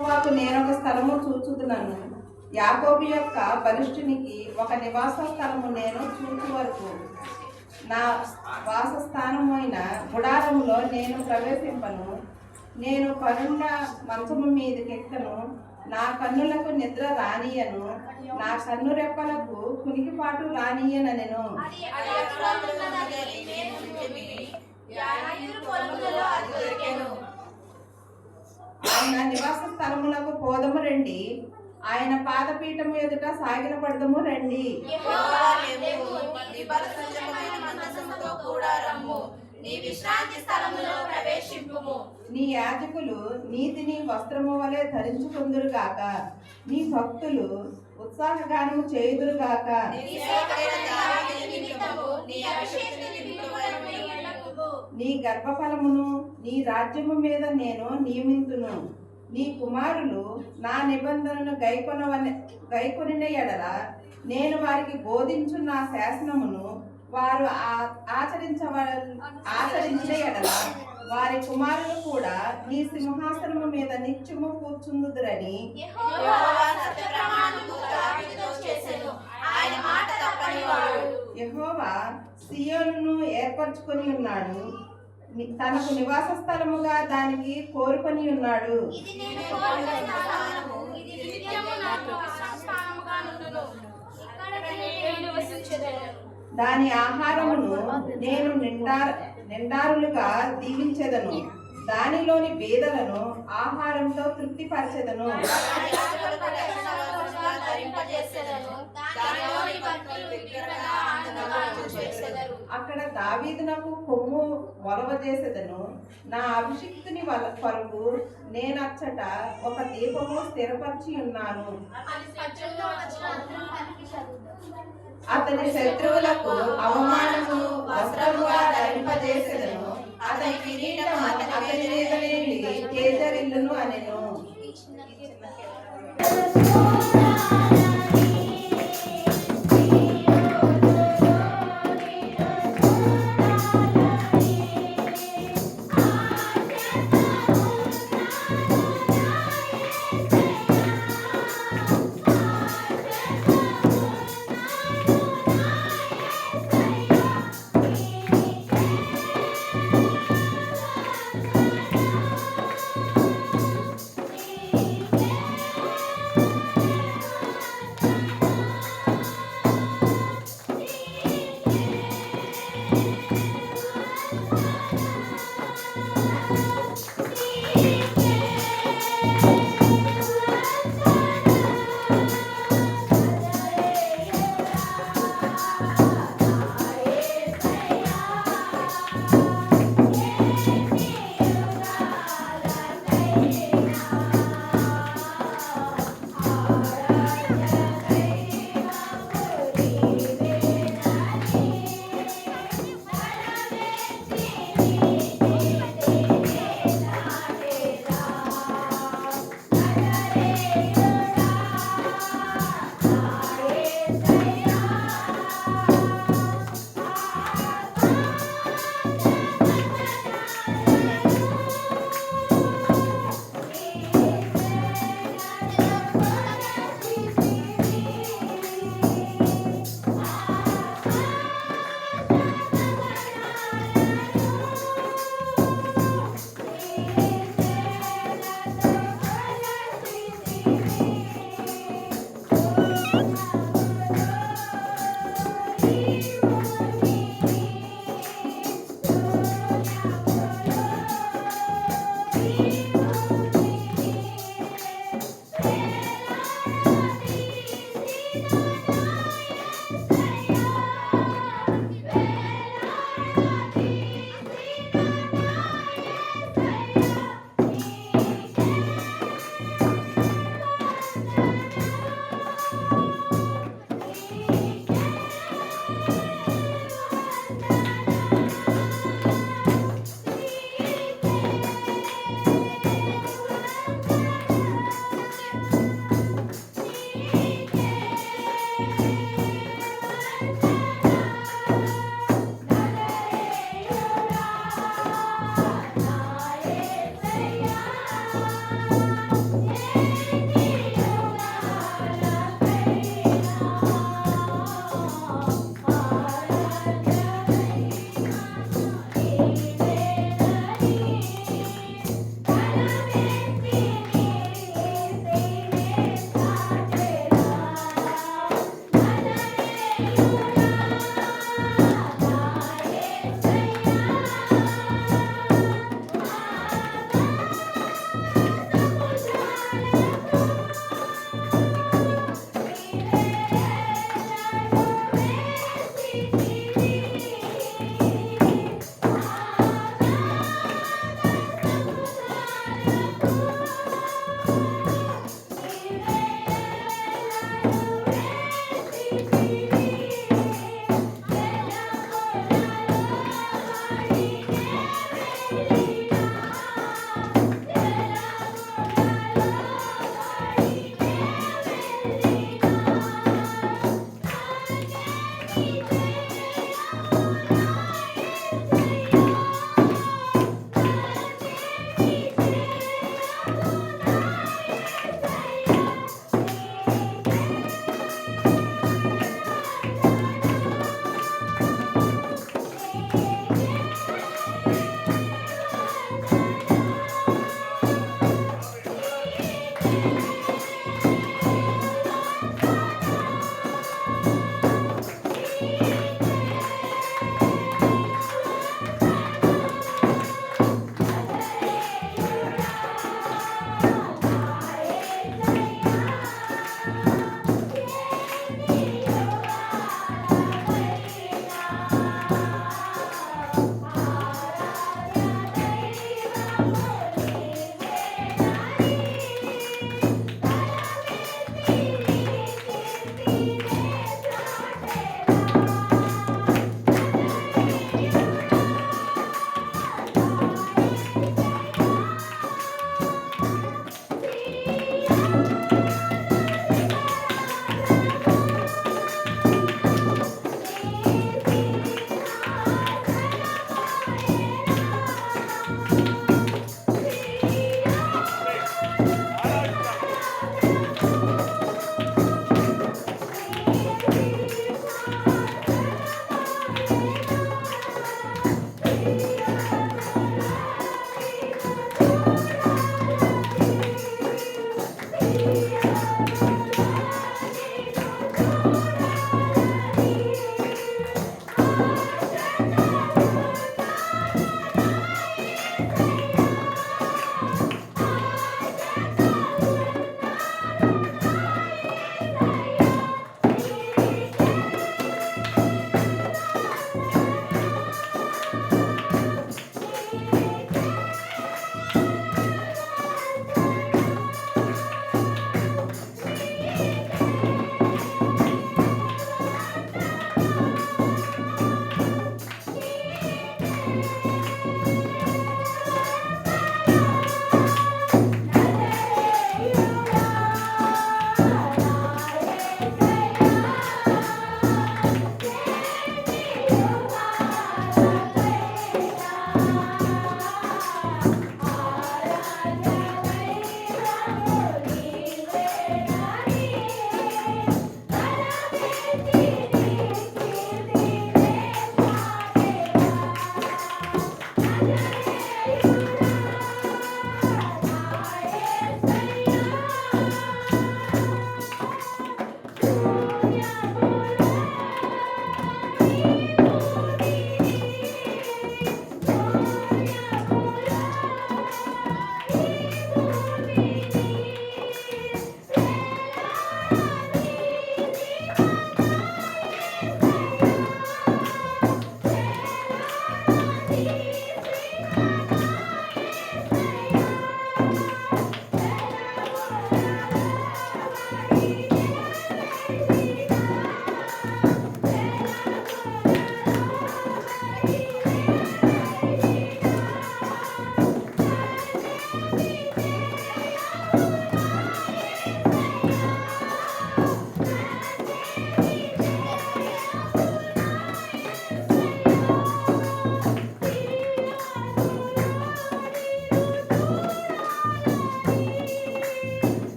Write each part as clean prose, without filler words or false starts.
యెహోవాకు నేనొక స్థలము చూచుదునను, యాకోబు యొక్క బలిష్ఠునికి ఒక నివాస స్థలము నేను చూచు వరకు నా వాసస్థానమైన గుడారములో నేను ప్రవేశింపను. నేను పరుండ మంచము మీదకెక్కను, నా కన్నులకు నిద్ర రానియను, నా కన్ను రెప్పలకు కునికిపాటు రానియనెను. ఆయన నివాస స్థలములకు పోదము రండి, ఆయన పాదపీఠము ఎదుట సాగిల పడదము రండి. నీ యాజకులు నీతిని వస్త్రము వలె ధరించుకుందురు గాక, నీ భక్తులు ఉత్సాహగానము చేయుదురు గాక. నీ గర్భఫలమును నీ రాజ్యము మీద నేను నియమింతును. నీ కుమారులు నా నిబంధనను గైకొనిన ఎడల నేను వారికి బోధించు నా శాసనమును వారు ఆచరించిన ఎడల వారి కుమారులు కూడా నీ సింహాసనము మీద నిత్యము కూర్చుందురని యెహోవా సియోనును ఏర్పరచుకొని ఉన్నాడు, తనకు నివాస స్థలముగా దానికి కోరుకొని ఉన్నాడు. దాని ఆహారమును నేను నిండారులుగా దీవించెదను, దానిలోని బీదలను ఆహారంతో తృప్తిపరచెదను. అక్కడ దావీదునకు కొమ్ము మొలవజేసెదను, నా అభిషిక్తుని కొరకు నేనచ్చట ఒక దీపము స్థిరపరిచి ఉన్నాను. అతని శత్రువులకు అవమానము వస్త్రముగా ధరింపజేసెదను, అతని కిరీటము అతని మీద నుండి తేజరిల్లును అనెను.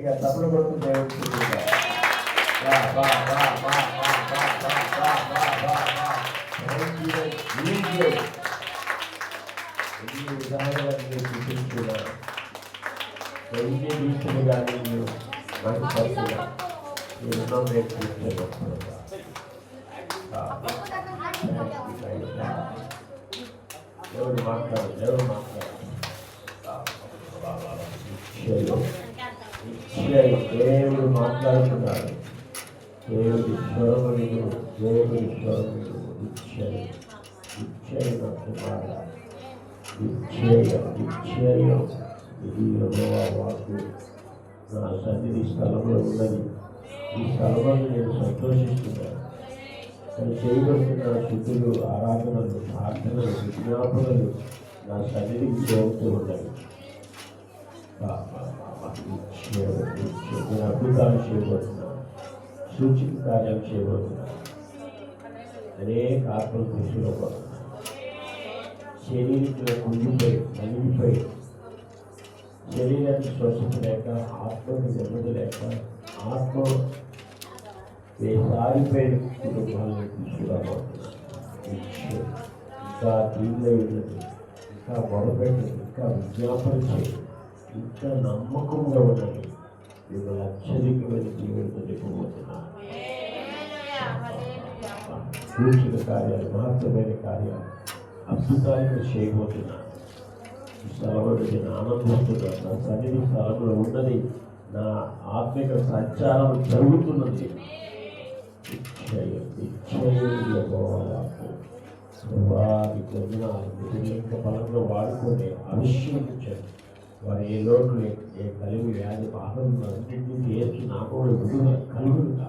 గట్టిగా తప్పులు కొడుతూ దేవుడు ఎన్ని విధాలుగా మీరు చూపించుకున్నారు, ఎన్ని రీతులుగా మీరు మంచి పడుతున్నా ఎన్నో మీరు చూపించబడుతున్నారు. దేవుడు మాట్లాడు, దేవుడు మాట్లాడు. దేవుడు మాట్లాడుతున్నాడు. దేవుడి స్వరములు, దేవుడి స్వరములు నిశ్చయం కుమార నిశ్చయం. ఇది యెహోవా వాక్కు నా సన్నిధి స్థలంలో ఉన్నది. ఈ స్థలంలో నేను సంతోషిస్తున్నాను. నేను చేయబడుతున్న స్థుతులు, ఆరాధనలు, ప్రార్థనలు, విజ్ఞాపనలు నా సన్నిధికి చేరుతూ ఉన్నాయి. నేను అద్భుతాలు చేయబోతున్నాను, సూచిక కార్యాలు చేయబోతున్నాను. అనేక ఆత్మలు తీసుకుపోతున్నాను. శరీరంలో కుంగిపోయి నలిగిపోయి శరీరానికి స్వస్థత లేక, ఆత్మకు నెమ్మది లేక, ఆత్మ వేసారిపోయిన కుటుంబాలను తీసుకురాబోతున్నాను. ఇంకా దీనిలో ఉన్నది, ఇంకా మొదలుపెట్టదు, ఇంకా విజ్ఞాపన చేయదు, ఇంకా నమ్మకంగా ఉన్నది. మిమ్మల్ని అత్యధికమైన జీవితంతో నింపబోతున్నాను. సూచన కార్యాలు, మహత్తమైన కార్యాలు, అద్భుతాలను చేయబోతున్నాను. ఈ స్థలంలో నేను ఆనందిస్తున్నాను. నా సన్నిధి స్థలంలో ఉన్నది, నా ఆత్మిక సంచారం జరుగుతున్నది. ఇంకా బలంలో వాడుకొని అభిషేకించారు. వారు ఏ లోటు, ఏ కలిగి వ్యాధి బాధలు అన్నింటినీ చేసి నాకు విడుదల కలుగుతా.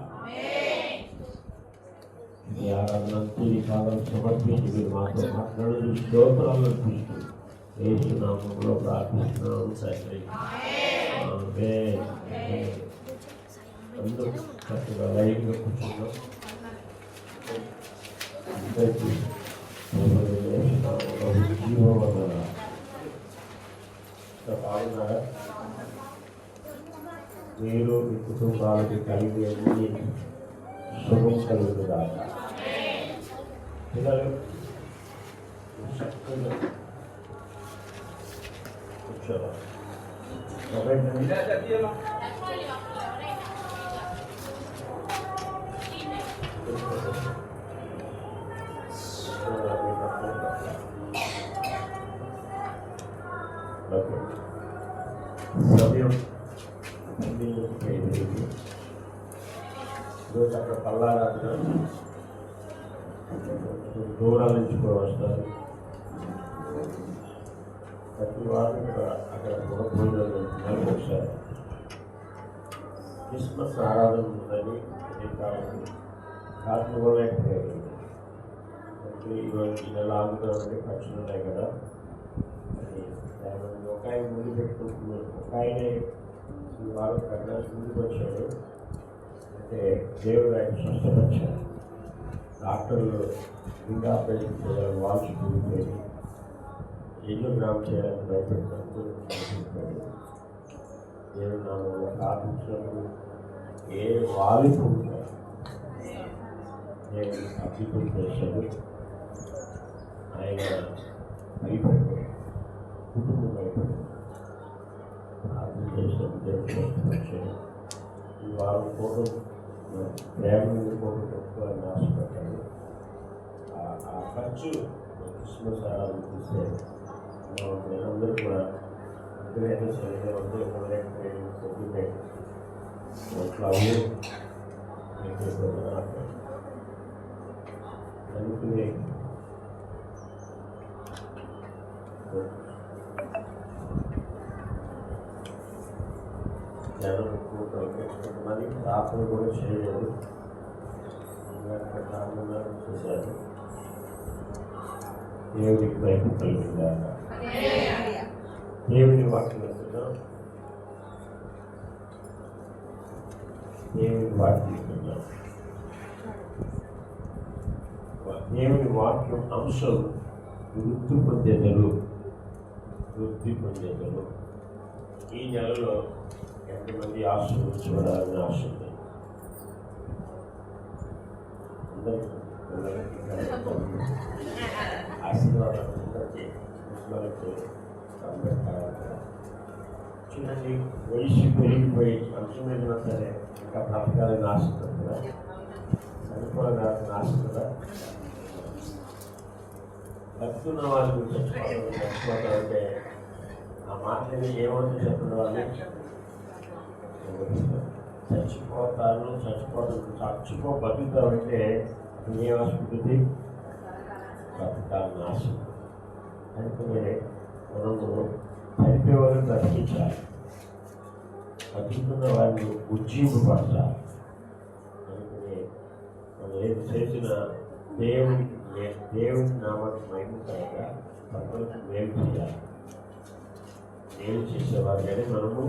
ఈ ఆరాధనంతా ఈ కాలం సమర్పించి మీరు మాతో మాట్లాడని స్తోత్రాలను చూస్తూ యేసునామములో ప్రార్థిస్తున్నాము తండ్రి. ఆమేన్. అందరూ చక్కగా లైన్గా కూర్చున్నాం. అందరికీ జీవవదన బాగున్నారా? మీరు మీ కుటుంబాలకి కలిగి శుభం కలుగుతుందా? పిల్లలు చక్కగా కూర్చోరా. సమయం ఈరోజు అక్కడ పల్లారాత్రి దూరాల నుంచి కూడా వస్తారు. ప్రతి వారం అక్కడ కూడా భోజనాలు వచ్చారు. క్రిస్మస్ ఆరాధన ఉందని కాబట్టి కాకపోలేకపోయారు. అంటే ఈరోజు ఈ నెల ఆగుతామంటే ఖర్చులు ఉన్నాయి కదా అని ఒక ఆయన ముందు పెట్టుకుంటున్నారు. ఒక ఆయనే ఈ వారం కన్నా ముందుకు వచ్చాడు. అంటే దేవుడు ఆయన స్వస్థపరిచాడు. డాక్టర్లు ఇంకా ఆపరేషన్ చేయాలి, వాల్స్ కూలిపోయి ఎన్నిగ్రామ్ చేయాలని భయపెట్టినప్పుడు దేవుడు నామూలో ప్రార్థించినప్పుడు ఏ వాలిపు నేను అభివృద్ధి చేశాడు. ఆయన భయపడ్డాడు, కుటుంబం భయపడ్డాడు. ప్రార్థన చేసినప్పుడు దేవుడు స్వస్థపరిచాడు. ఈ వారం ఫోటో ప్రేమ ఫోటో పెట్టుకోవాలని ఆశపడ్డాడు. ఆ ఖర్చు క్రిస్మస్ ఆరాధన తీస్తే అందరూ కూడా అందరూ సరిగ్గా అందరూ కొద్దిగా అందుకనే జనం ఎక్కువ కొంతమంది ప్రార్థన కూడా చేయలేదు. చేశారు. దేవుడికి భయం కలిగిందా? దేవుని వాక్యం వెళ్తున్నాం. దేవుని వాక్యం వెళ్తున్నాం. దేవుని వాక్యం అంశం వృద్ధి పొందేదరు. ఈ నెలలో ఎంతమంది ఆశీర్వదించబడాలని ఆశ ఉంది? ఆశీర్వాదం అందరికీ చూడండి, వయసు పెరిగిపోయి మంచం మీద సరే ఇంకా బ్రతకాలని ఆశ ఉంటుంది కదా, చనిపోవాలని ఆశ కదా. బతుకున్న వాళ్ళు చచ్చిపోతారంటే ఆ మాటలు ఏమంటే చెప్పిన వాళ్ళు చచ్చిపో బతుకుతామంటే ఏం ఆశ ఉంటుంది? బతకాలని ఆశ. అందుకనే మనము చనిపోయే వాళ్ళని బ్రతికించాలి, బతుకుతున్న వారిని ఉజ్జీవపరచాలి. అందుకనే మనం ఏది చేసినా దేవుని నామానికి మహిమకరంగా ప్రజలకు మేలు చేయాలి. మేలు చేసేవారిగానే మనము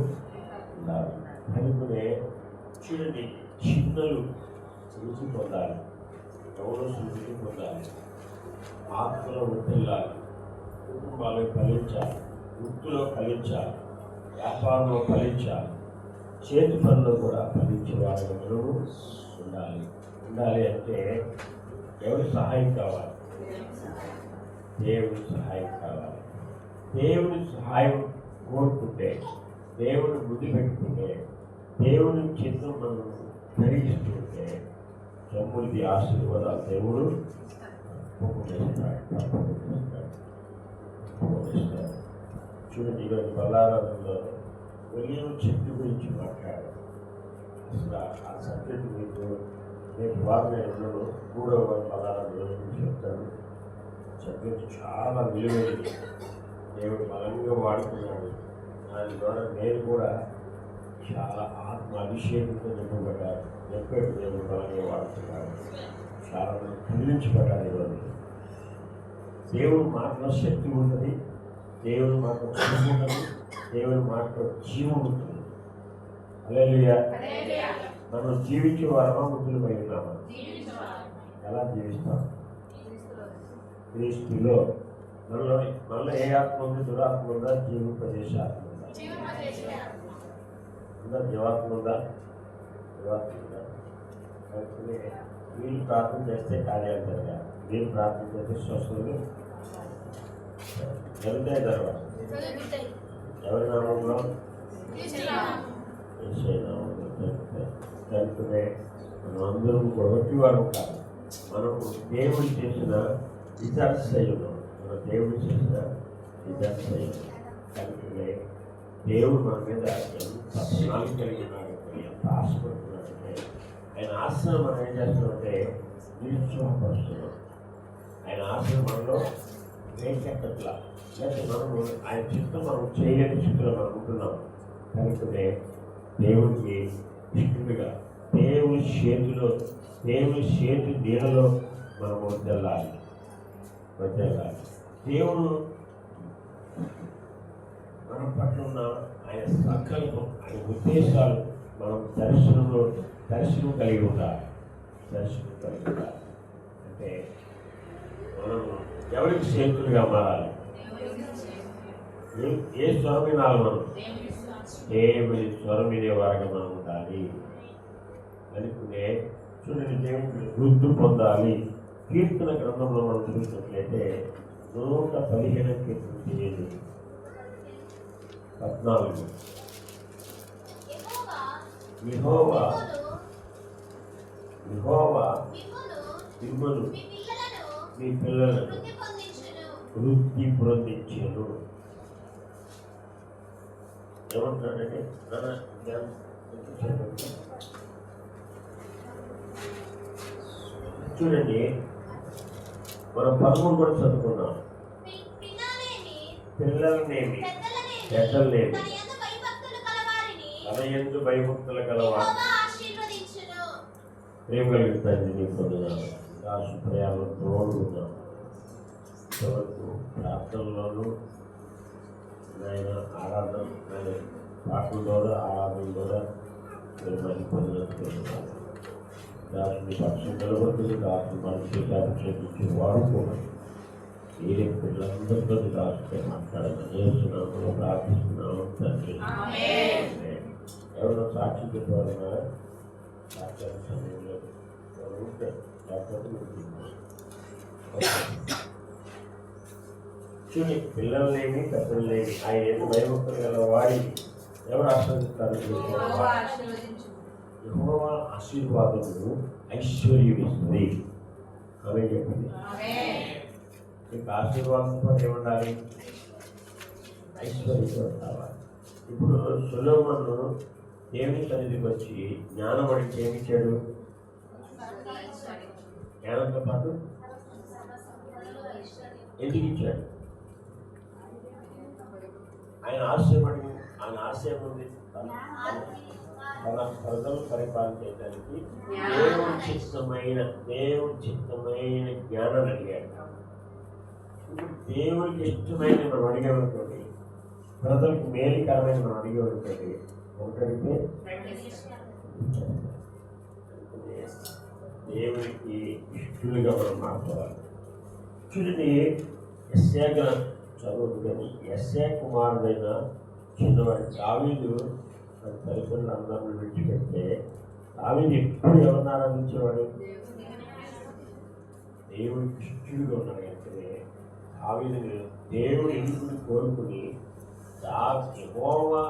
ఉండాలి. అందుకనే చూడండి, చిన్నలు రుచి పొందాలి, గౌరవం రుచి పొందాలి, ఆత్మలో ఉత్తెల్లాలి, కుటుంబాలు ఫలించాలి, వృత్తిలో ఫలించాలి, వ్యాపారంలో ఫలించాలి, చేతి పనుల్లో కూడా ఫలించే వారి మనము ఉండాలి. అంటే ఎవరి సహాయం కావాలి? దేవుని సహాయం కావాలి. దేవుని సహాయం కోరుకుంటే, దేవుని బుద్ధి పెట్టుకుంటే, దేవుని చిత్తం మనం ధరిస్తుంటే సమృద్ధి ఆశీర్వాదాలు దేవుడు చూడండి, ఈరోజు బల్లారంలో ఒలివ చెట్టు గురించి మాట్లాడారు. అసలు ఆ సబ్జెక్టు మీకు రేపు వారం ఉండదు, 3వ బల్లారం గురించి చెప్తాను. సబ్జెక్టు చాలా విలువైనది, దేవుడు బలంగా వాడుకున్నాడు. దాని ద్వారా నేను కూడా చాలా ఆత్మ అభిషేకంతో నింపబడ్డారు. చెప్పాడు దేవుడు బలంగా వాడుతున్నాడు. చాలా మంది కదిలించబడ్డారు. ఈరోజు దేవుడు మాటలో శక్తి ఉంటుంది, దేవుని మాటలో జీవం ఉంటుంది, దేవుని మాటలో జీవం ఉంటుంది. హల్లెలూయా. మనం జీవించే వారమా మృతులమై ఉన్నామా? ఎలా జీవిస్తాం? క్రీస్తులో మనలో ఏ ఆత్మ ఉంది? దురాత్మ ఉందా? జీవింపజేసే ఆత్మ ఉందా? జీవాత్మ ఉందా? జీవాత్మ ఉందా? అందుకనే వీళ్ళు ప్రార్థన చేస్తే కార్యాలు జరగాలి, వీళ్ళు ప్రార్థన చేస్తే స్వస్థతలు జరుగుతాయి. తర్వాత ఎవరి నామంలో? కనుకనే మనం అందరం ఒకటి వారు కాదు, మనము దేవుడు చేసిన విచారణ, మన దేవుడు చేసిన విచారణ. కనుకనే దేవుడు మన మీద ఎంత ప్రణాళిక కలిగి ఉన్నాడంటే, ఎంత ఆశపడుతున్నాడంటే, ఆయన ఆశను మనం ఏం చేస్తున్నామంటే నిరుత్సాహపరుస్తున్నాం. ఆయన ఆశను మనలో వేకెక్కట్లా, లేకపోతే మనము ఆయన చిత్తం మనం చేయలేని స్థితిలో మనం ఉంటున్నాం. కనుకనే దేవుడికి ఇష్టంగా దేవుని చేతి నీడలో మనం వద్దెళ్ళాలి. దేవుడు మన పట్ల ఉన్న ఆయన సంకల్పం, ఆయన ఉద్దేశాలు మనం దర్శనం కలిగి ఉండాలి. అంటే మనం ఎవరికి చేతులుగా మారాలి? ఏ స్వరం వినాలి? మనం దేవుని స్వరం వినేవారుగా మనం ఉండాలి. అనుకునే చూడండి, దేవుని వృద్ధి పొందాలి. కీర్తన గ్రంథంలో మనం చూసినట్లయితే 115 కీర్తన చేయాలి. 14 యెహోవా మిమ్మును మీ పిల్లలను వృద్ధి పొందించెను. ఏమంటాడంటే, చూడండి, మనం 13 కూడా చదువుకున్నాం. పిల్లలనేమి పెద్దలనేమి తన యందు భయభక్తులు కలవారు ప్రేమ కలిగిస్తాను. నీ పొందున్నాను దాసు ప్రయాణం తోడున్నాం. ఇంతవరకు ప్రార్థనలోనూ ఆయన ఆరాధన, ఆయన పాటల ద్వారా ఆరాధన ద్వారా మీరు మంచి పొందినట్టున్నాను. దాసుని పక్షం నిలబడుతుంది. దాసుని మనిషి చేపించి వాడుకోవాలి. మీరే పిల్లలందరితో దాసుతో మాట్లాడాలని చేస్తున్నాము, ప్రార్థిస్తున్నాము తండ్రి. ఎవరో సాక్షి చెప్పాలన్నారా? సాక్షాత్ సమయంలో ఎవరు ఉంటే లేకపోతే చూడండి, పిల్లలనేమి పెద్దలనేమి ఆయన ఏదో భయభక్తులు గల వాడిని ఎవరు ఆశీర్వదిస్తారు? యెహోవా ఆశీర్వాదము ఐశ్వర్యం ఇస్తుంది. ఆమె చెప్పింది. మీకు ఆశీర్వాదంతో ఏముండాలి? ఐశ్వర్యం కావాలి. ఇప్పుడు సొలొమోను దేవుని సన్నిధికి వచ్చి జ్ఞానం అడిగి ఏమిచ్చాడు? జ్ఞానంతో పాటు ఎందుకు ఇచ్చాడు? ఆయన ఆశయం ఉంది తన ప్రజలు పరిపాలించడానికి దేవుడి చిత్తమైన జ్ఞానాన్ని అడిగాడు. ఇప్పుడు దేవుడికి ఇష్టమైన మనం అడిగేవాడుకోండి, ప్రజలకు మేలుకరమైన మనం అడిగేవాడుకోండి, ఒకటడితే దేవుడికి ఇష్టలుగా మనం మాట్లాడాలి. చూడండి, యెషయా చదువు కానీ యెషయా కుమారుడైన చిన్నవాడి దావీదు తన తల్లిదండ్రులు అందరిని విడిచిపెడితే దావీదు ఎప్పుడు ఎవరిని ఆరాధించేవాడు? దేవుడికి ఇష్టలుగా ఉన్నాడు. అంటే దావీదుని దేవుడు ఎందుకు కోరుకుని యెహోవా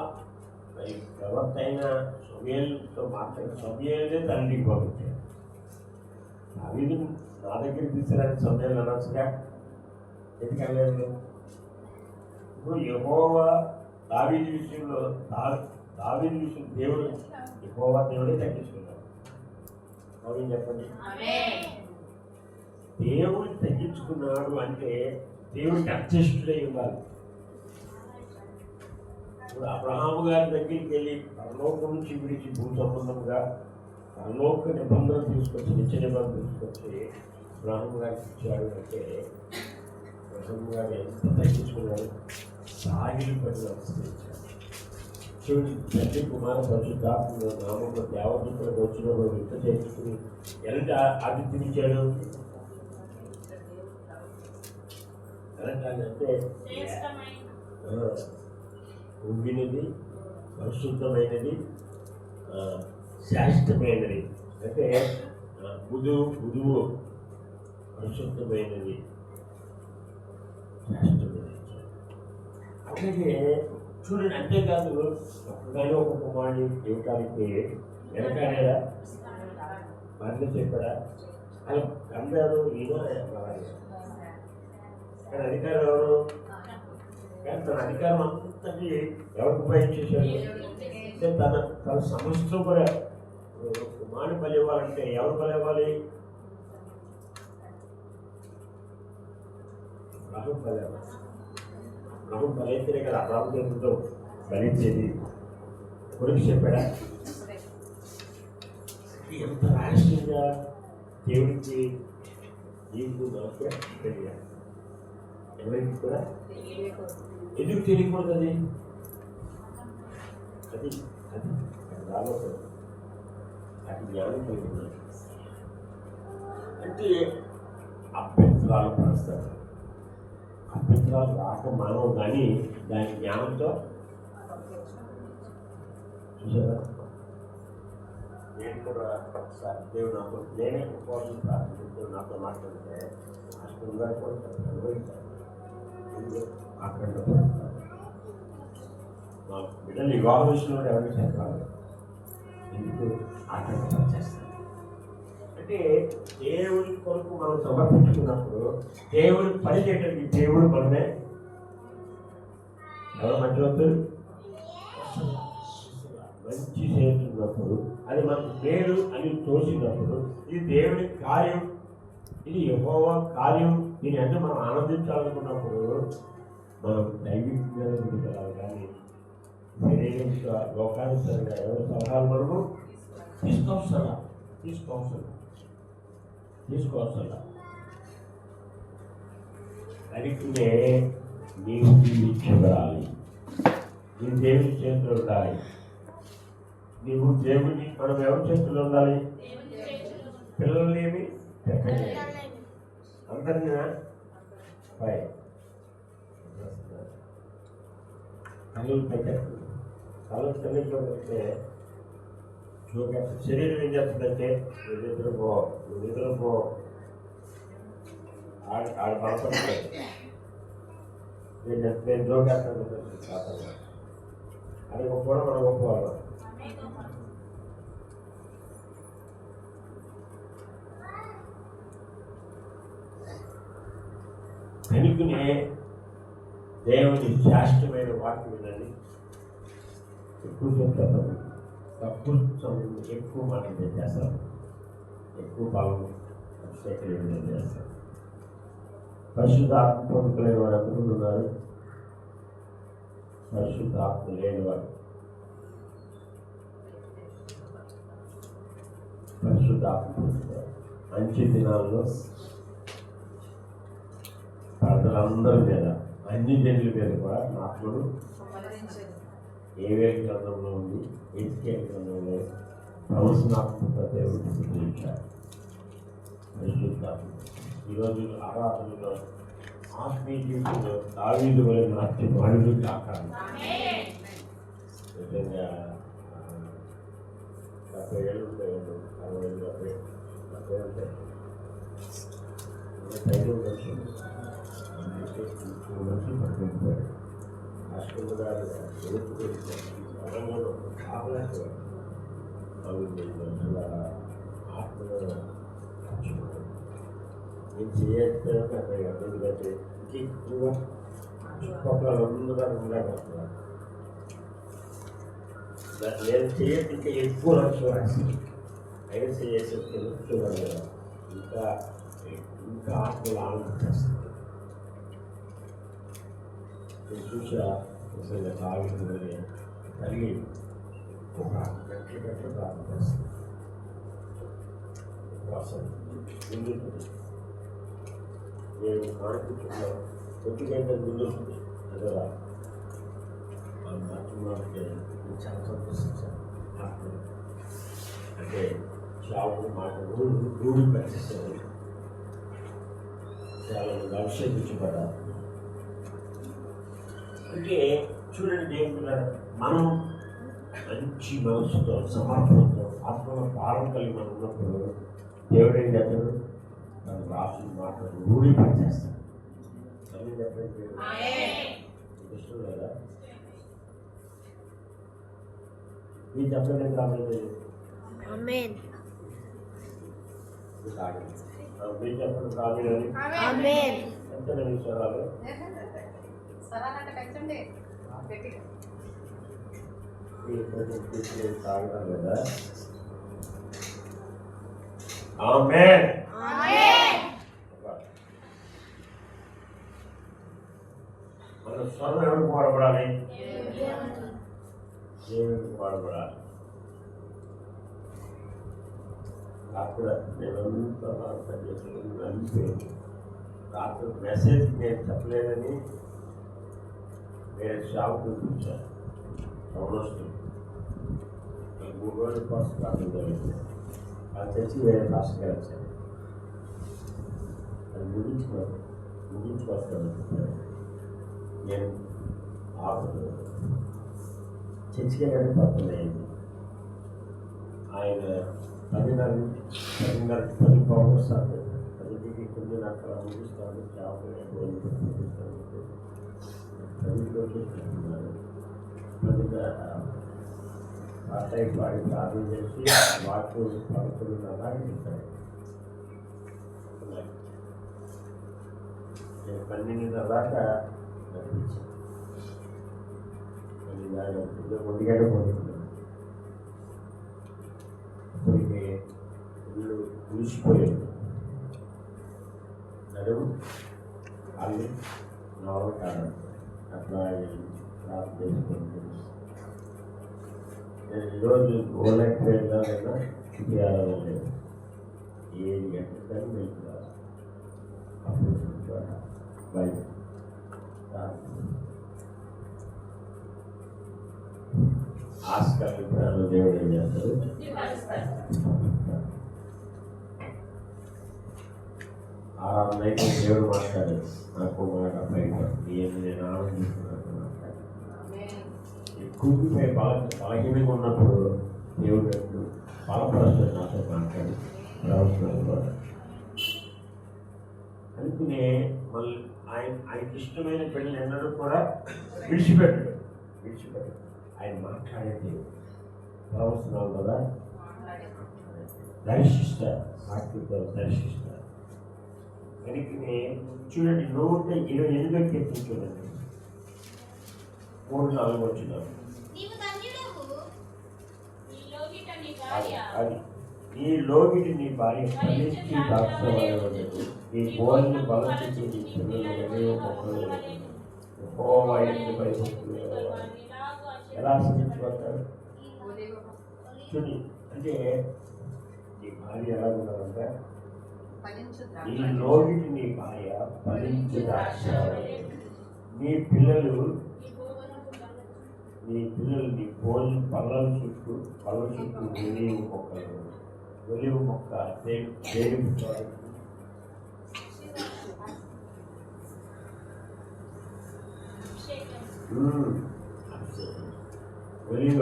మరి ఎవరికైనా సమూయేలుతో మాట్లాడి సమూయేలునే తండ్రికి పంపించాడు. దావీదు నా దగ్గరికి తీసుకురాని సమూయేలు అనొచ్చుగా, ఎందుకలేదు? ఇప్పుడు యెహోవా దావీదు విషయంలో దావీదు విషయం దేవుడు యెహోవా దేవుడే తగ్గించుకున్నాడు. అవును చెప్పండి. దేవుడు తగ్గించుకున్నాడు అంటే దేవుడికి అడ్జస్టుడై ఉండాలి. ఇప్పుడు అబ్రహాము గారి దగ్గరికి వెళ్ళి పరలోకం నుంచి విడిచి భూ సంబంధంగా పరలోక నిబంధన తీసుకొచ్చి నిత్య నిబంధన తీసుకొచ్చి అబ్రహాము గారికి ఇచ్చాడు అంటే అబ్రహాము గారు ఎంత తగ్గించుకున్నాడు? సాగిలి పడి అనుసరించాడు. చూడండి, తండ్రి కుమార పరిశుద్ధాత్మ నామంలో దేవదూతలకు వచ్చినప్పుడు ఇంత చేసుకుని ఎలాంటి ఆతిథ్యమిచ్చాడు? అంటే ఉండినది, పరిశుద్ధమైనది, శాశ్వతమైనది. అంటే బుధువు పరిశుద్ధమైనది, శాశ్వతమైనది. అలాగే చూడండి, అంతేకాదు ఒక్కగానే ఒక కుమారుని ఇవ్వటానికి వెనకాడేదా? మళ్ళీ చెప్పాడా? అలా అందరూ ఈయన కానీ అధికారం ఎవరు? కానీ తన అధికారం అంతటి ఎవరికి ఉపయోగించేశాడు? అంటే తన సమస్తం కూడా కుమారుని బలి ఇవ్వాలంటే ఎవరు బలి ఇవ్వాలి? ప్రభుత్వం బలి ఇవ్వాలి. ప్రభుత్వం బలి అయితేనే కదా ప్రభుత్వంతో బలించేది. కొడుకు చెప్పాడా? ఎంత రహస్యంగా దేవుడికి నీకు నాకు తెలియాలి. ఎవరికి కూడా ఎందుకు తెలియకూడదు? అది అది అది రాకూడదు. అది జ్ఞానం కలిగిన అంటే అభ్యంతరాలు పరుస్తారు. అభ్యంతరాలు రాక మానవు కానీ దాని జ్ఞానంతో చూసారా? నేను కూడా ఒకసారి దేవుడు నాతో నేనే ఉపవాసం ప్రార్థించు నాతో మాట్లాడితే అష్టంగా కూడా అనుభవించాను. అక్కడ మా బిడ్డలు వివాహ విషయంలో ఎవరికి చెప్పాలి? ఎందుకు అక్కడ చేస్తాను అంటే దేవుడి కొరకు మనం సమర్పించుకున్నప్పుడు దేవుడు పని చేయడానికి దేవుడు మనమే ఎవరు మధ్యవర్తులు మంచి చేస్తున్నప్పుడు అది మనకు మేలు అని తోచినప్పుడు ఇది దేవుడి కార్యం, ఇది యెహోవా కార్యం. దీని అంటే మనం ఆనందించాలనుకున్నప్పుడు మనం దైవికంగా ముందుకెళ్ళాలి. కానీ శరీరంగా లోకానుసారంగా ఎవరి సలహాలు మనము తీసుకోవసలా అడిగితే నీవు జీవించబడాలి. నీ దేవుని చేతులు ఉండాలి. నీవు దేవుని మనం ఎవరి చేతుల్లో ఉండాలి? పిల్లలనేమి అందరినీ పై పిల్లలు పెట్టారు. కళ్ళు తెలియకపోతే శరీరం ఏం చేస్తుందంటే నువ్వు నిద్రపో ఆడు బలపడలేదు. నేను జోకేస్తాను అది గొప్ప మనం గొప్పవాళ్ళం. కనుకనే దేవుని శ్రేష్టమైన వాక్యం వినండి. ఎక్కువ చెప్తాను, తక్కువ సమయం ఎక్కువ మాటలు చేస్తాను, ఎక్కువ బలం సేకరణ చేస్తాను. పరిశుద్ధాత్మ పొందుకులేని వారు ఎంతమంది ఉన్నారు? పరిశుద్ధాత్మ లేనివారు, పరిశుద్ధాత్మ పొందుతారు. మంచి దినాల్లో ప్రజలందరి మీద, అన్ని జనుల మీద కూడా ఆత్మను ఏవే గ్రంథంలో ఉంది, ఏకే గ్రంథంలో ప్రవచనాత్మక దేవుడిని గురించారు. పరిశుద్ధాత్మ ఈరోజు ఆరాధనలో ఆత్మీయ జీవితంలో దావీదు వలె నాట్యం మాడులు కాక నిజంగా 70 ఏళ్ళు ఉంటాయి, 60 ఏళ్ళు 70 ఉంటాయి. మనుషులు పట్టుకుంటున్నారు. హాస్పిటల్ గారు తెలంగాణలో ఆపలేకపోయారు. మనుషుల ఆత్మలో నేను చేయకపోతే ఎందుకంటే ఎక్కువ చుట్టుపక్కల అందరూ ఉండగలుగుతున్నారు. నేను చేయక ఇంకా ఎక్కువ లక్ష్యం రాసింది అయినా చేసే చూడగలరా ఇంకా ఆత్మలు ఆనందించేస్తుంది. నేను చూసా నిజంగా తాగుతుందని తల్లి ఒక గంటలు ప్రారంభిస్తుంది. నేను కానుకుంటున్నా కొద్ది గంటల ముందు కదా మాట్లాడితే చాలా సంతోషించాను. అంటే షాపు మాట రూఢి పనిచేస్తుంది. చాలా మంది అభిషేకించబడ్డారు. అంటే చూడండి, మనం మంచి మనసుతో సమర్పణతో ఆత్మల భారం కలిగి మనం ఉన్నప్పుడు దేవుడు ఏం చేస్తాడు? మనం రాసిన మాటలు రూఢి పనిచేస్తాడు. ఇష్టం లేదా? మీరు చెప్పలేదు కాబట్టి మీరు చెప్పండి కాదు. ఎంత నిమిషాలు తాగడం లేదా? ఆమేన్. మన స్వరం ఎవరికి వాడబడాలి? దేవుడికి వాడబడాలి. అక్కడ నేను అనిపోయింది. రాత్రి మెసేజ్ నేను చెప్పలేదని నేను షాప్ చూపించాను. సౌరస్టు 3 రోజుల కోసం ప్రార్థన జరిగింది. అది తెచ్చి వేరే రాష్ట్రంగా వచ్చాను. అది ముగించుకొస్తాను. నేను చర్చికి కానీ పడుతున్నాయండి. ఆయన 10 పౌరులు వస్తాను. 10కి కొన్ని అక్కడ ముగిస్తాను. షాపు ముగిస్తాను. 10 చేస్తున్నారు. 10గా వాడి ప్రార్థన చేసి వాటి పడుతున్నదా ఇస్తాడు. నేను 12 దాకా నడిపించాను. ఒంటిగంట పోతున్నాను. అప్పటికి ఇల్లు కులిసిపోయాడు. నడుము అల్లి నవల కాదు అట్లా ప్రార్థన చేసుకుంటుంది. నేను ఈరోజు గోలకి వెళ్ళాలన్నా చేయాలని లేదు. 7 గంటలకు వెళ్తున్నారు. అప్పుడు బయట ఆస్కారం దేవుడు ఏం చేస్తారు? ఆరాధనైతే దేవుడు మాట్లాడారు. నాకు మాట బయట ఏమి నేను ఆనందిస్తున్నాను మాట్లాడాను. కుంగిపోయి బలహీనంగా ఉన్నప్పుడు దేవుడు బలపరుస్తాడు నాతో మాట్లాడి ప్రవచనాలు. అందుకనే మళ్ళీ ఆయనకి ఇష్టమైన పెళ్ళి ఎన్నడూ కూడా విడిచిపెట్టాడు. ఆయన మాట్లాడేది ప్రవచనాలు కదా దర్శిస్తారు, వాటితో దర్శిస్తారు. అందుకనే చూడండి 128 కీర్తన చూడండి 3-4 వచ్చినారు. అది నీ లోగిటి నీ భార్య ఫలించి దాక్షవాడలేదు, నీ బోల్ని బలచించి నీ పిల్లలు ఉదయ మొక్కలు భయభక్తులు ఎలా ఆశ్రయించబడతారు చూడండి. అంటే నీ భార్య ఎలా ఉన్నారంటే నీ లోగిటి నీ భార్య ఫలించి దాక్షవాడలేదు, నీ పిల్లలు నీ భోజనం పళ్ళ చుట్టూ ఒలివ మొక్క దేవి ఒలివ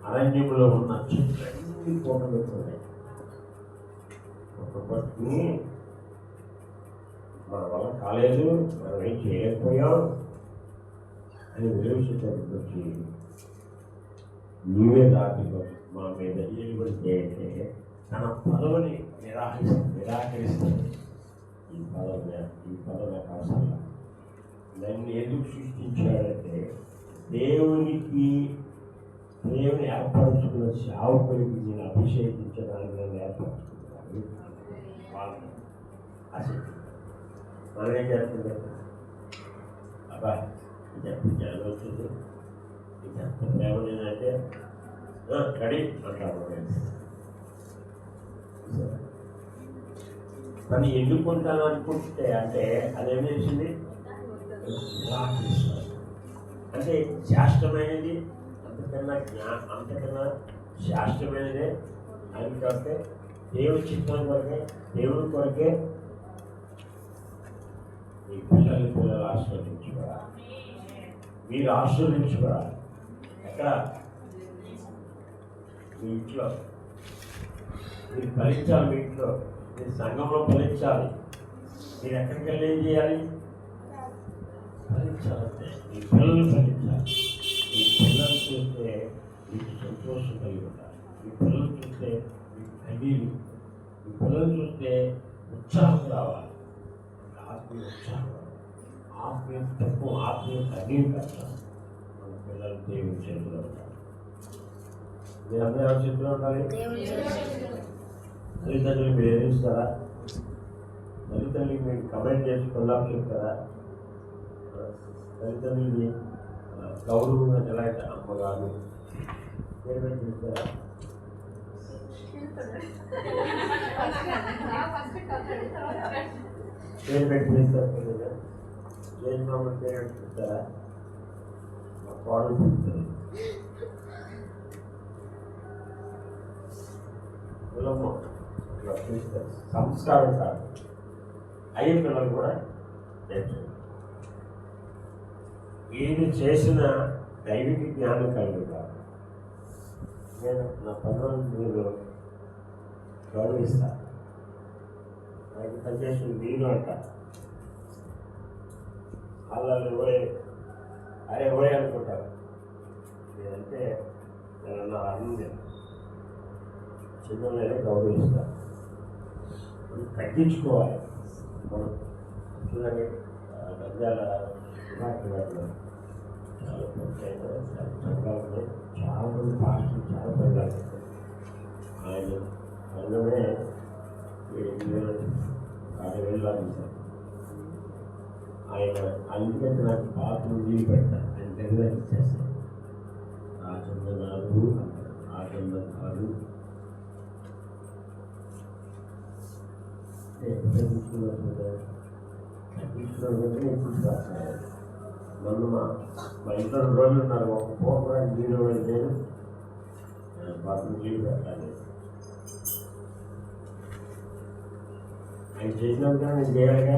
అరణ్యంలో ఉన్న చెట్లన్నీ కోట పెట్టుకున్నాయి. ఒక పట్టుకుని మన వల్ల కాలేదు, మనం ఏం చేయలేకపోయాం అని విలువడానికి వచ్చి నీవే దాటిలో మా మీద ఏలుబడి చేయంటే తన పదవిని నిరాకరిస్తాడు. ఈ పదవి అవసరం. దాన్ని ఎందుకు సృష్టించాడంటే దేవుని ఏర్పరచుకున్న సేవకుడికి నేను అభిషేకించడానికి నన్ను ఏర్పరచుకున్నాను. వాళ్ళని ఆసక్తి మనం ఏం చేస్తుంటాం, అబ్బా ఎంత జ్ఞానం వచ్చింది, ఎంత ప్రేమ నేనంటే రెడీ అంటారు. కానీ ఎన్నుకుంటాను అనుకుంటే అంటే అదేం చేసింది, అంటే శాస్త్రమైనది అంతకన్నా శాస్త్రమైనదే అని కాబట్టి దేవుడి చిత్తం కొరకే, దేవుడి కొరకే మీ పిల్లలు ఆశీర్వదించుకోవాలి, మీరు ఆశీర్వదించుకోవాలి. ఎక్కడ మీ ఇంట్లో మీరు ఫలించాలి, మీ ఇంట్లో మీరు సంఘంలో ఫలించాలి. మీరు ఎక్కడికి వెళ్ళి ఏం చేయాలి, ఫలించాలంటే మీ పిల్లలు ఫలించాలి. మీ పిల్లలు చూస్తే మీకు సంతోషం కలిగి ఉండాలి, మీ పిల్లలు చూస్తే మీకు కన్నీరు, మీ పిల్లలు చూస్తే ఉత్సాహం రావాలి, ఆత్మీయ ఉత్సాహం, ఆత్మీయ తక్కువ, ఆత్మీయ కన్నీరు కట్టాలి. మన పిల్లలు దేవుని చేతిలో ఉంటారు. మీరు అందరూ ఎవరి చేతిలో ఉండాలి? తల్లిదండ్రులు మీరు ఎదిరిస్తారా? తల్లిదండ్రులు మీరు కమెంట్ చేసి కొల్లాపు చెప్తారా? తల్లిదండ్రులని గౌరవంగా ఎలా అయితే అమ్మగారు పేరు పెట్టి పిలుస్తారా? పేరు పెట్టి పిలుస్తారు. జయమామ పేరు పెట్టి పిలుస్తారా? మా కోడలు పిలుస్తారు. కులము ఇలా పిలుస్తారు. సంస్కారం కాదు, అయ్యే పిల్లలు కూడా నేర్చుకుంటారు. ఏది చేసిన దైవిక జ్ఞానం కలిగి కాదు. నేను నా పనులను మీరు గౌరవిస్తాను. నాకు పనిచేసిన మీరు అంట వాళ్ళు ఓడే అనుకుంటారు. నేనంటే నేను నా అన్ని చిన్నలనే గౌరవిస్తాను. మనం తగ్గించుకోవాలి. మనం చూడండి గంజాల చాలా సంఘాలు చాలా మంది పాస్టర్లు చాలా సంఘాలు ఆయన సంఘమే 7,000-6,000 లాభించారు. ఆయన అందుకంటే నాకు పాత్రలు నీళ్ళు పెడతాను, ఆయన దగ్గర ఇచ్చేస్తాను. రాజందనాలు మొన్న మా ఇంట్లో 2 రోజులు ఉన్నారు. ఒక పూట కూడా నీళ్ళు నేను బాత్రూమ్ నీళ్ళు పెట్టాలి. ఆయన చేసినాక నేను చేయాలిగా.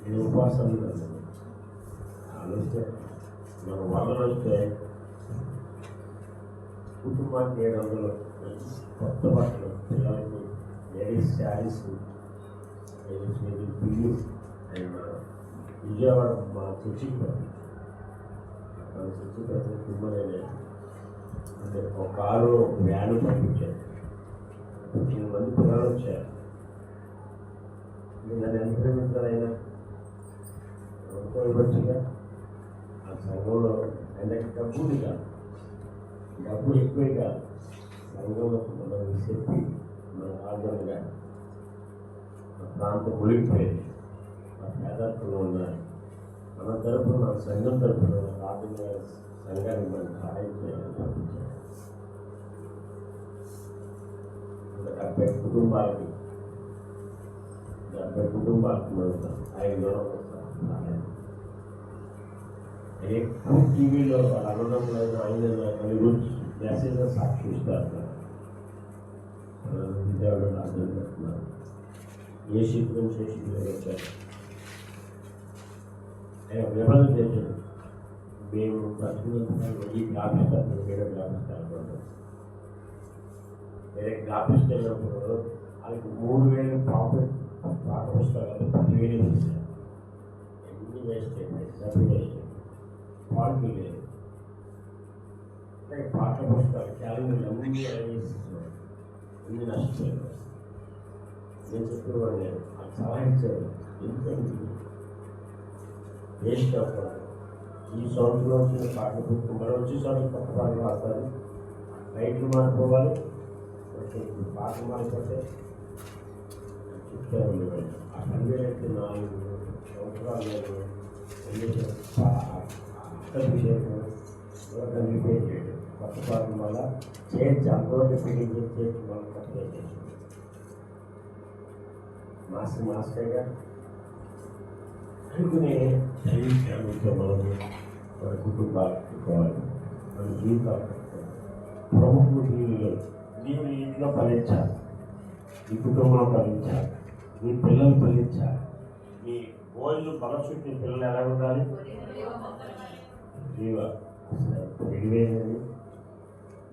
నేను ఉపవాసం ఆలోచిస్తే మన వరదలు వస్తే కుటుంబానికి 700 కొత్త బట్టలు, పిల్లలకి ladies saris, ladies bill and Vijayawada మా చర్చిపతి కుటుంబమే అంటే ఒక కారు వ్యాను పంపించారు. 15 మంది పిల్లలు వచ్చారు. నన్ను ఎంత ప్రేమిస్తారు అయినా ఇవ్వచ్చుగా. ఆ సంఘంలో ఆయనకి డబ్బులు కాదు, డబ్బు ఎక్కువే కాదు, సంఘంలో మనం చెప్పి మన ఆధారంగా మా ప్రాంతం మునిగిపోయింది, మా పేదరికంలో ఉన్నారు. మన తరపున మన సంఘం తరపున ఆర్థిక సంఘానికి మనం సహాయం చేయాలని పంపించారు. 70 కుటుంబాలకి మనం 500 ఎక్కువ టీవీలో వాళ్ళ అన్నదమ్ములైన ఆయన గురించి మెసేజ్ సాక్షి ఇస్తారు. విజయవాడలో అర్థం చేస్తున్నారు. ఏ శిక్షణ వచ్చారు. ఆయన విభజన చేశాడు. మేము ప్రతినిధులు ఈ గ్రాఫిస్తారు, వేరే గ్రాఫిస్తారు. వేరే గ్రాఫిస్ట్ అయినప్పుడు వాళ్ళకి 3000 ప్రాఫిట్ పాఠ పుస్తకాలు 10,000 వేసారు. ఎన్ని వేస్ట్ అయిపోయి డబ్బు వేస్ట్ క్వాలిటీ లేదు. పాఠ పుస్తకాలు క్యాలెండర్లు అన్నీ వేసేస్తున్నారు. అన్ని నష్టపోయారు. నేను చెప్పేవాడు, నేను నాకు సలహా ఇచ్చారు, ఎందుకంటే వేస్ట్ అవ్వకూడదు. ఈ సంవత్సరం వచ్చిన పాఠ పుస్తకం మరో వచ్చే సంవత్సరం కొత్త పాటలు రాస్తారు. రైట్లు మారిపోవాలి, పాట మారిపోతే చెప్తాను. ఆ 12 4 సంవత్సరాలు నేను అభిషేకం కొత్త పాటల వల్ల చేర్చి అంతవరకు ఫీలింగ్ చేర్చి మనం కొత్త చేసి మాస్టర్గా అనుకునే దైవిక మనము మన కుటుంబాలు పెట్టుకోవాలి, మన జీవితాలు పెట్టుకోవాలి. ప్రభుత్వ దీనిలో నీవు నీ ఇంట్లో ఫలించాలి, నీ కుటుంబంలో ఫలించాలి, నీ పిల్లలు ఫలించాలి. నీ గోళ్ళు బలచుట్టి పిల్లలు ఎలా ఉండాలి?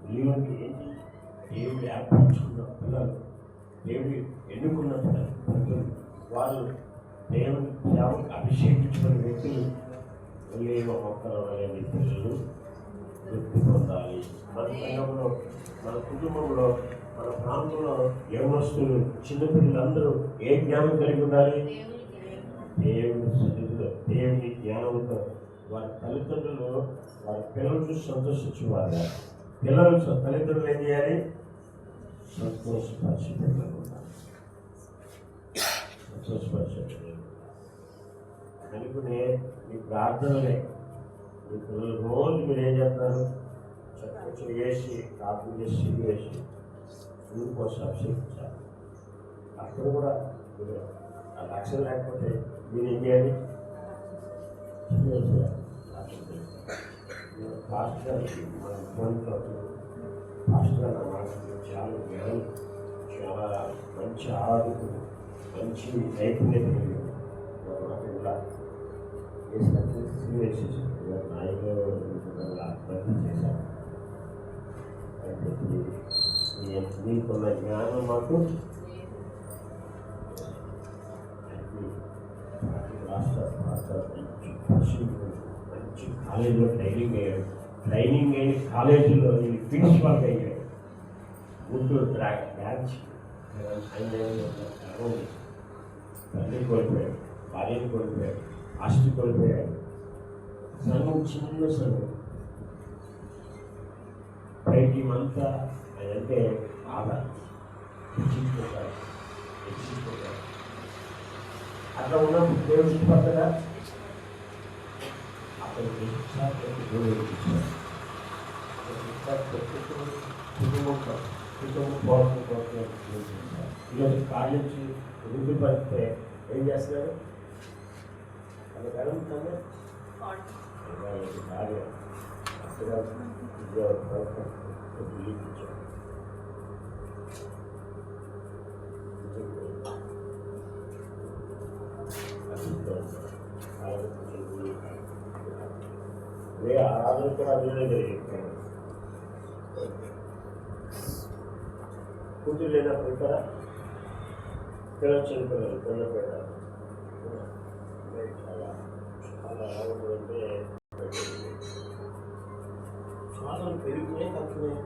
జీవానికి ఏంటి? దేవుడు ఏర్పరచుకున్న పిల్లలు, దేవుడు ఎన్నుకున్న పిల్లలు, వాళ్ళు దేవుని సేవకు అభిషేకించుకున్న వ్యక్తులు. ఒక్కరు పిల్లలు వృత్తి పొందాలి. మన సంఘంలో, మన కుటుంబంలో, మన ప్రాంతంలో యవనస్తులు, చిన్నపిల్లలందరూ ఏ జ్ఞానం కలిగి ఉండాలి? దేవుని సన్నిధిలో, దేవుని జ్ఞానంతో వారి తల్లిదండ్రులు వారి పిల్లలు చూసి సంతోషించేవారు. పిల్లలు తల్లిదండ్రులు ఏం చేయాలి? సంతోషపరిచి పిల్లలు ఉండాలి. సంతోషపరిచే పిల్లలు అనుకునే మీ ప్రార్థనలే. మీ పిల్లలు రోజు మీరు ఏం చేస్తారు? కొంచెం వేసి ప్రార్థన చేసి వేసి కోసం అభిషేకించాలి. అక్కడ కూడా మీరు ఆ లక్ష్యం లేకపోతే మీరు ఏం చేయాలి? పాస్టర్ గారికి మన ఫోన్లో పాస్టర్ గారు చాలా జ్ఞానం, చాలా మంచి ఆరోగ్యం, మంచి నైపుణ్యత ఇలా వేసేసి నాయకులు చేశారు. మీకున్న జ్ఞానం మాకు రాష్ట్ర మంచి కాలేజీలో ట్రైనింగ్ అయ్యాడు. ట్రైనింగ్ అయిన కాలేజీలో నేను ప్రిన్సిపాల్గా అయ్యాడు. గుంటూరు బ్రాంచ్. తల్లి కోల్పోయాడు, భార్యను కోల్పోయాడు, ఆస్తి కోల్పోయాడు. సంఘం చిన్న సంఘం, బయటి అంతా అదంటే బాగా హెచ్చించుకుంటారు. అట్లా ఉన్నప్పుడు దేవుడు ఇష్టపడతాడా? అతనికి కుటుంబం కోసం ఈరోజు కాలేజీ వృద్ధి పడితే ఏం చేస్తారు? అది కలుగుతానే కార్యం అక్కడ ఆరాధన కూడా అందులోనే జరిగింది. కూతురు లేనప్పుడు ఇక్కడ పిల్లలు చనిపోయారు. పిల్లపేట చాలా చాలా అంటే చాలా పెరిగినాయి తగ్గినాయి.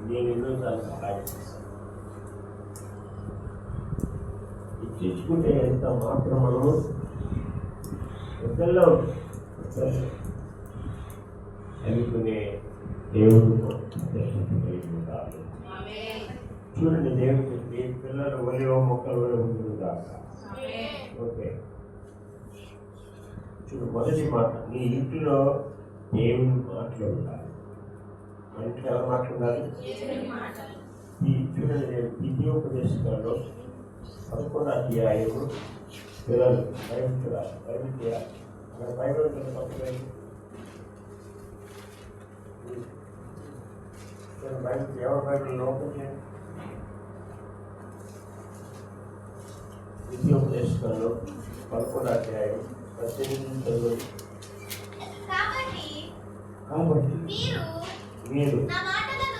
నేను ఎన్నోసార్లు సహాయం చేస్తాను. ఇచ్చించుకుంటే ఎంత మాత్రం మనము పెద్దల్లో అనుకునే దేవుడు ఉంటారు. చూడండి, దేవుడు మీ పిల్లలు ఒలివ మొక్కలు ఉంటుంది కాక. ఓకే, చూడు, మొదటి మాట, నీ ఇంట్లో దేవుని మాటలు ఉండాలి. మన ఇంట్లో ఎవరు మాట్లాడాలి? ఈ చూడండి, నేను విద్యోపదేశాల్లో 11వ అధ్యాయము పిల్లలు భయమించాలి. అక్కడ బైబిల్ తప్పలేదు. బైబిల్ ఎవరి బైబిల్ ఓపెన్ చేయండి. విద్యోపదేశాల్లో 11వ అధ్యాయం 18 చదవండి. కాబట్టి మీరు నా మాటలను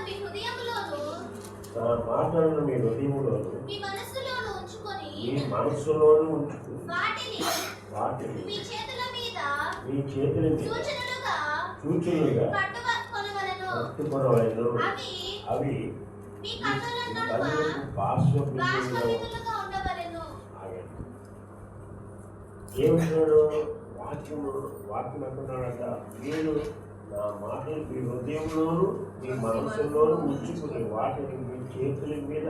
మీ హృదయములోను మీ మనస్సులోను ఉంచుకొని వాటిని మీ చేతుల మీద సూచనలుగా పట్టుకొనవలెను. అవి మీ కన్నులకు బాష్పబిందువులుగా ఉండవలెను. ఏమంటున్నాడు? వాక్యం అంటున్నాడంట, మీరు నా మాటలు మీ హృదయంలోను మీ మనసులోను ఉంచుకుని వాటిని మీ చేతుల మీద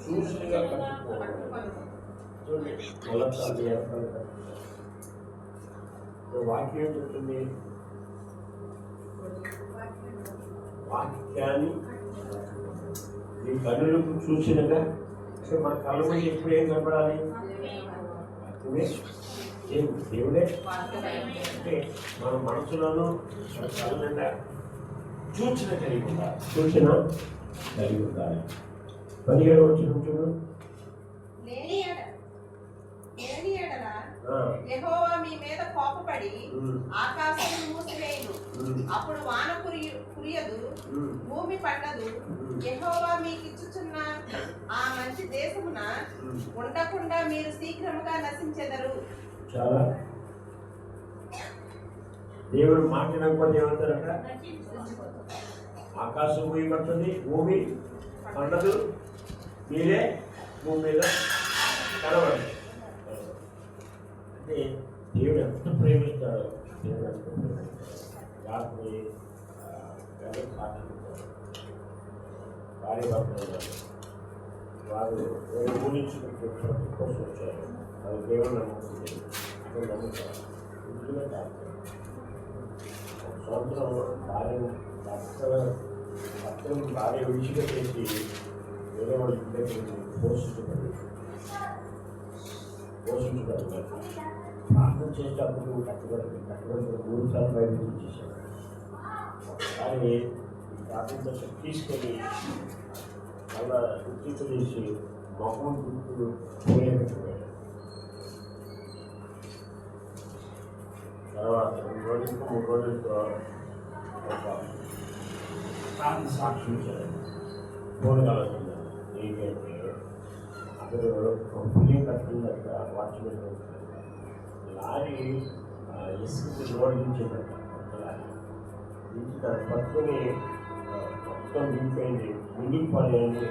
సూచనగా కట్టుకోవాలి. చూడండి, మొదటిసారి వాక్యం చెప్తుంది, వాక్యాన్ని మీ కన్నులకు సూచనగా. అంటే మన కళ్ళు ముందు ఎప్పుడు ఏం కనపడాలి? దేవుడే. అంటే మన మనసులోనూ కళ్ళంగా సూచన కలిగి ఉండాలి. 17వ వచనం చూడు. యెహోవా మీ మీద కోపపడి ఆకాశం మూసివేయును, అప్పుడు వాన కురియదు, భూమి పండదు. యెహోవా మీకు ఇచ్చుచున్న ఆ మంచి దేశమున ఉండకుండా మీరు శీఘ్రముగా నశించెదరు. చాలా దేవుడు మాట్లాడకపోతే ఏమంటారట? ఆకాశం భూమి పడుతుంది, భూమి పండదు, మీరే భూమి మీద కనబడదు. అంటే దేవుడు ఎంత ప్రేమిస్తాడో. దేవుడు ఎంత ప్రేమిస్తాడు. రాత్రి భార్య భర్త వారు వేరే ఊరి నుంచి కోసం వచ్చారు. అది దేవుడు నమ్ముతుంది. నమ్ముతారు. ఇంట్లో సంవత్సరం భార్య విడిచిపెట్టేసి వేరే వాళ్ళు పోషించబడి ప్రార్థన చేసేటప్పుడు కట్టుబడి 3 సార్లు బయట చేశాడు. ఒకసారి ప్రార్థన తీసుకొని అలా ఉద్యోగం చేసి మొహం గుర్తులు పోయేటట్టుపోయాడు. తర్వాత 2 రోజులకు 3 రోజులతో సాక్షించాడు. పోగలుగుతున్నాడు. ఏంటంటే అతడు బిల్డింగ్ కట్టుకుందట. వాచ్మెన్ లారీ ఇసుక రోడ్ దించిందట. లారీ దించి దాన్ని పట్టుకొని మొత్తం దిగిపోయింది. మునిగిపోయి అని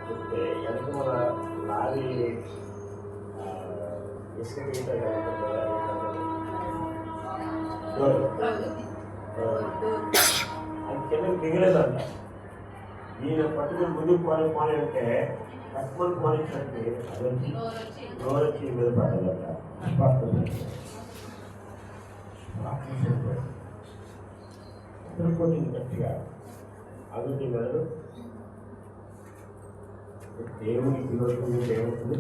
చెప్తే వెనక మన లారీ ఇసుక దిగుతాడు. అది కింద దిగలేదంట. ఈయన పట్టుకుని ముందుకు పోనీ అంటే పట్టుకొని పోనించండి. అది వచ్చి వచ్చి మీద పడాలట. కొట్టింది గట్టిగా. అది కాదు, దేవుని విరోధం ఏమవుతుంది?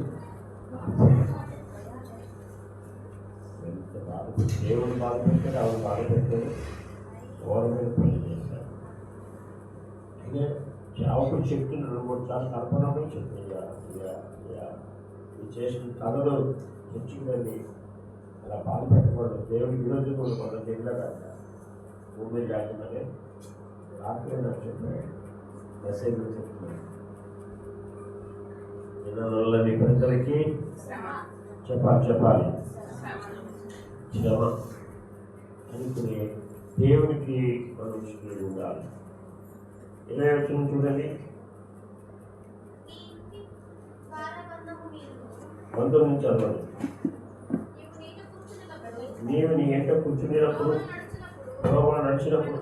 ఎంత బాధ, దేవుని బాధ పెట్టారు, ఆవిడ బాధ పెట్టారు, ఓర మీద పని చేశారు. చావుకు చెప్తున్న 2-3 సార్లు కల్పనలో చెప్తున్నా ఇది చేసిన కళలు తెచ్చుకుని అలా బాధ పెట్టకూడదు. దేవుడి విరోధం కూడా మనం తెలియదా భూమి లేకుండానే రాత్రి నాకు చెప్పాడు మెసేజ్లు చెప్తున్నాడు. నీ ప్రజలకి చెప్పాలి శ్రమ అనుకునే దేవునికి మనం ఇష్టం ఉండాలి. 20వ వచనం చూడండి. 19 నుంచి చదవండి. నీవు నీ ఎంట కూర్చునేటప్పుడు నడిచినప్పుడు